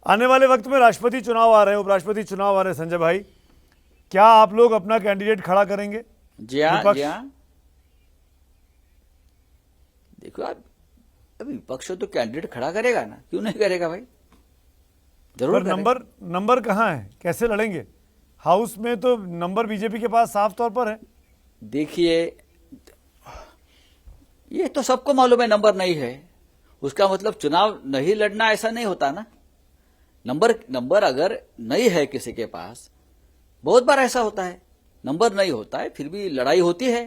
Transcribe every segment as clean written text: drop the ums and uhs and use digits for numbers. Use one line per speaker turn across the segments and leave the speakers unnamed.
आने वाले वक्त में राष्ट्रपति चुनाव आ रहे हैं, उपराष्ट्रपति चुनाव आ रहे हैं संजय भाई, क्या आप लोग अपना कैंडिडेट खड़ा करेंगे?
जी हाँ, जी हाँ। देखो आप, अभी विपक्ष तो कैंडिडेट खड़ा करेगा ना, क्यों नहीं करेगा भाई, जरूर
पर नंबर कहाँ है, कैसे लड़ेंगे? हाउस में तो नंबर बीजेपी के पास साफ तौर पर है।
देखिए, ये तो सबको मालूम है नंबर नहीं है, उसका मतलब चुनाव नहीं लड़ना ऐसा नहीं होता ना। नंबर अगर नहीं है किसी के पास, बहुत बार ऐसा होता है, नंबर नहीं होता है फिर भी लड़ाई होती है।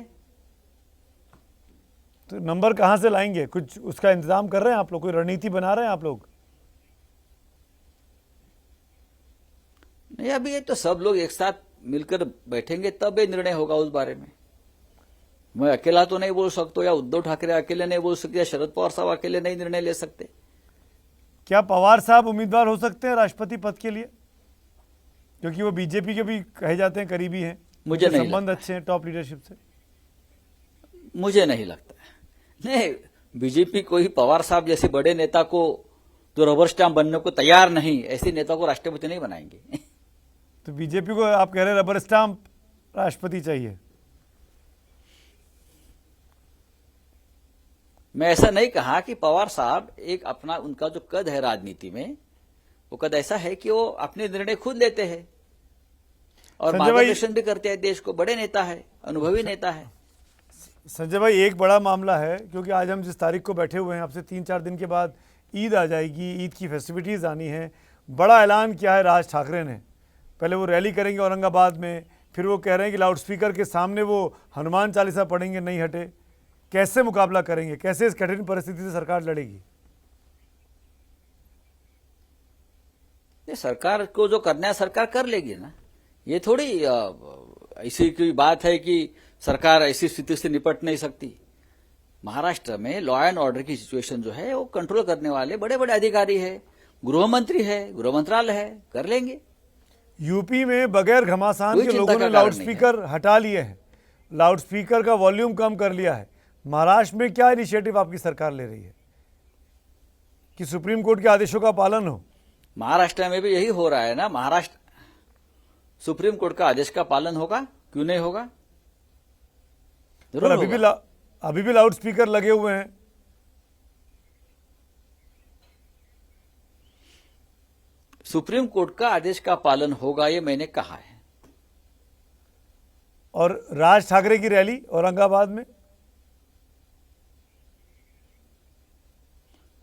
तो नंबर कहां से लाएंगे? कुछ उसका इंतजाम कर रहे हैं आप लोग? कोई रणनीति बना रहे हैं आप लोग?
नहीं, अभी ये तो सब लोग एक साथ मिलकर बैठेंगे तब ये निर्णय होगा उस बारे में। मैं अकेला तो नहीं बोल सकता, या उद्धव ठाकरे अकेले नहीं बोल सकते, या शरद पवार साहब अकेले नहीं निर्णय ले सकते।
क्या पवार साहब उम्मीदवार हो सकते हैं राष्ट्रपति पद के लिए? क्योंकि वो बीजेपी के भी कहे जाते हैं करीबी हैं,
मुझे नहीं
संबंध अच्छे हैं टॉप लीडरशिप से।
मुझे नहीं लगता। नहीं, बीजेपी कोई पवार साहब जैसे बड़े नेता को जो रबर स्टाम्प बनने को तैयार नहीं, ऐसे नेता को राष्ट्रपति नहीं बनाएंगे।
तो बीजेपी को आप कह रहे हैं रबर स्टाम्प राष्ट्रपति चाहिए?
मैं ऐसा नहीं कहा कि पवार साहब एक अपना उनका जो कद है राजनीति में, वो कद ऐसा है कि वो अपने निर्णय खुद लेते हैं और मार्गदर्शन भी करते हैं देश को। बड़े नेता है, अनुभवी नेता है।
संजय भाई, एक बड़ा मामला है, क्योंकि आज हम जिस तारीख को बैठे हुए हैं, आपसे 3-4 दिन के बाद ईद आ जाएगी, ईद की फेस्टिविटीज़ आनी है। बड़ा ऐलान किया है राज ठाकरे ने। पहले वो रैली करेंगे औरंगाबाद में, फिर वो कह रहे हैं कि लाउड स्पीकर के सामने वो हनुमान चालीसा पढ़ेंगे, नहीं हटे। कैसे मुकाबला करेंगे? कैसे इस कठिन परिस्थिति से सरकार लड़ेगी?
ये सरकार को जो करना है सरकार कर लेगी ना। ये थोड़ी ऐसी कोई बात है कि सरकार ऐसी स्थिति से निपट नहीं सकती। महाराष्ट्र में लॉ एंड ऑर्डर की सिचुएशन जो है वो कंट्रोल करने वाले बड़े बड़े अधिकारी है, गृह मंत्री है, गृह मंत्रालय है, कर लेंगे।
यूपी में बगैर घमासान के लोगों ने लाउड स्पीकर हटा लिए हैं, लाउड स्पीकर का वॉल्यूम कम कर लिया है। महाराष्ट्र में क्या इनिशिएटिव आपकी सरकार ले रही है कि सुप्रीम कोर्ट के आदेशों का पालन हो?
महाराष्ट्र में भी यही हो रहा है ना। महाराष्ट्र सुप्रीम कोर्ट का आदेश का पालन होगा, क्यों नहीं होगा, जरूर होगा।
अभी भी लाउड स्पीकर लगे हुए हैं।
सुप्रीम कोर्ट का आदेश का पालन होगा, ये मैंने कहा है।
और राज ठाकरे की रैली औरंगाबाद में,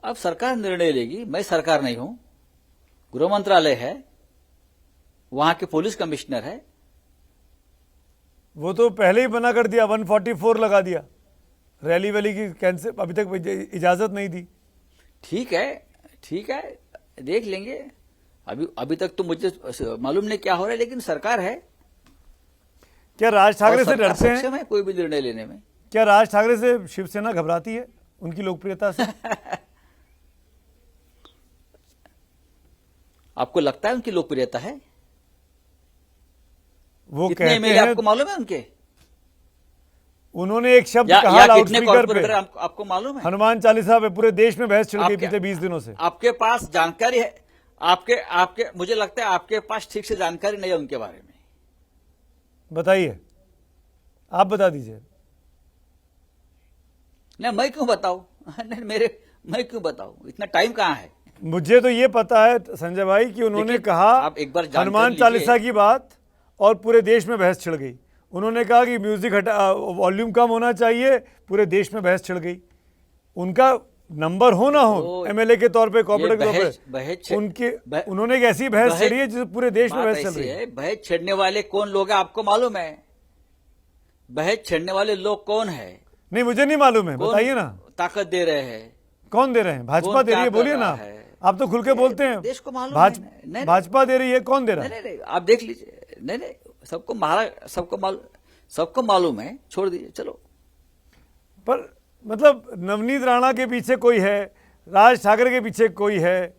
अब सरकार निर्णय लेगी। मैं सरकार नहीं हूं, गृह मंत्रालय है, वहां के पुलिस कमिश्नर है।
वो तो पहले ही मना कर दिया, 144 लगा दिया, रैली वैली की कैंसिल, अभी तक इजाजत नहीं दी।
ठीक है, ठीक है, देख लेंगे। अभी तक तो मुझे मालूम नहीं क्या हो रहा है, लेकिन सरकार है।
क्या राज ठाकरे से डरते हैं
कोई भी निर्णय लेने में?
क्या राज ठाकरे से शिवसेना घबराती है उनकी लोकप्रियता से?
आपको लगता है उनकी लोकप्रियता है?
वो
कितने एमएलए आपको मालूम है उनके?
उन्होंने एक शब्द कहा लाउड स्पीकर पे,
आपको मालूम है?
हनुमान चालीसा पे पूरे देश में बहस छिड़ गई पिछले 20 दिनों से।
आपके पास जानकारी है? आपके मुझे लगता है आपके पास ठीक से जानकारी नहीं है उनके बारे में।
बताइए, आप बता दीजिए।
नहीं, मैं क्यों बताऊं? मैं क्यों बताऊं? इतना टाइम कहां है?
मुझे तो ये पता है संजय भाई कि उन्होंने कहा
आप एक बार
हनुमान चालीसा की बात और पूरे देश में बहस छिड़ गई। उन्होंने कहा कि म्यूजिक वॉल्यूम कम होना चाहिए, पूरे देश में बहस छिड़ गई। उनका नंबर हो ना हो एमएलए के तौर पे, कॉर्पोरेट के तौर पे, उन्होंने एक ऐसी बहस छेड़ी है जिसे पूरे देश में बहस चल रही है।
बहस छेड़ने वाले कौन लोग हैं आपको मालूम है? बहस छेड़ने वाले लोग कौन है?
नहीं, मुझे नहीं मालूम है, बताइए ना।
ताकत दे रहे हैं?
कौन दे रहे हैं? भाजपा दे रही है, बोलिए ना। आप तो खुल के बोलते हैं,
देश को मालूम
है। भाजपा दे रही है, कौन दे रहा है?
नहीं, आप देख लीजिए। नहीं, सबको मालूम है, छोड़ दीजिए, चलो।
पर मतलब नवनीत राणा के पीछे कोई है, राज ठाकरे के पीछे कोई है,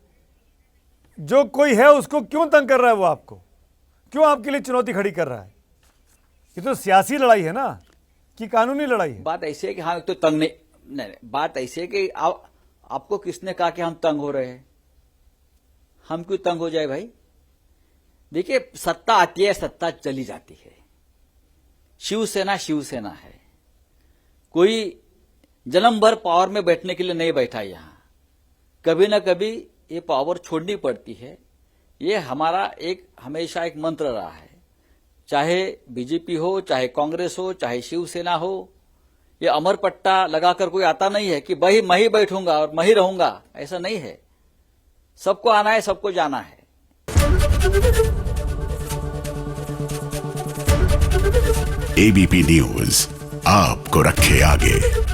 जो कोई है उसको क्यों तंग कर रहा है? वो आपको क्यों आपके लिए चुनौती खड़ी कर रहा है? ये तो सियासी लड़ाई है ना, कि कानूनी लड़ाई है?
बात ऐसी है कि हाँ तो तंग नहीं, बात ऐसी है कि आपको किसने कहा कि हम तंग हो रहे हैं? हम क्यों तंग हो जाए भाई? देखिए, सत्ता आती है, सत्ता चली जाती है। शिवसेना शिवसेना है। कोई जन्म भर पावर में बैठने के लिए नहीं बैठा यहां। कभी ना कभी ये पावर छोड़नी पड़ती है। ये हमारा हमेशा एक मंत्र रहा है। चाहे बीजेपी हो, चाहे कांग्रेस हो, चाहे शिवसेना हो, ये अमर पट्टा लगाकर कोई आता नहीं है कि भाई मैं ही बैठूंगा और मैं ही रहूंगा, ऐसा नहीं है। सबको आना है, सबको जाना है।
एबीपी न्यूज आपको रखे आगे।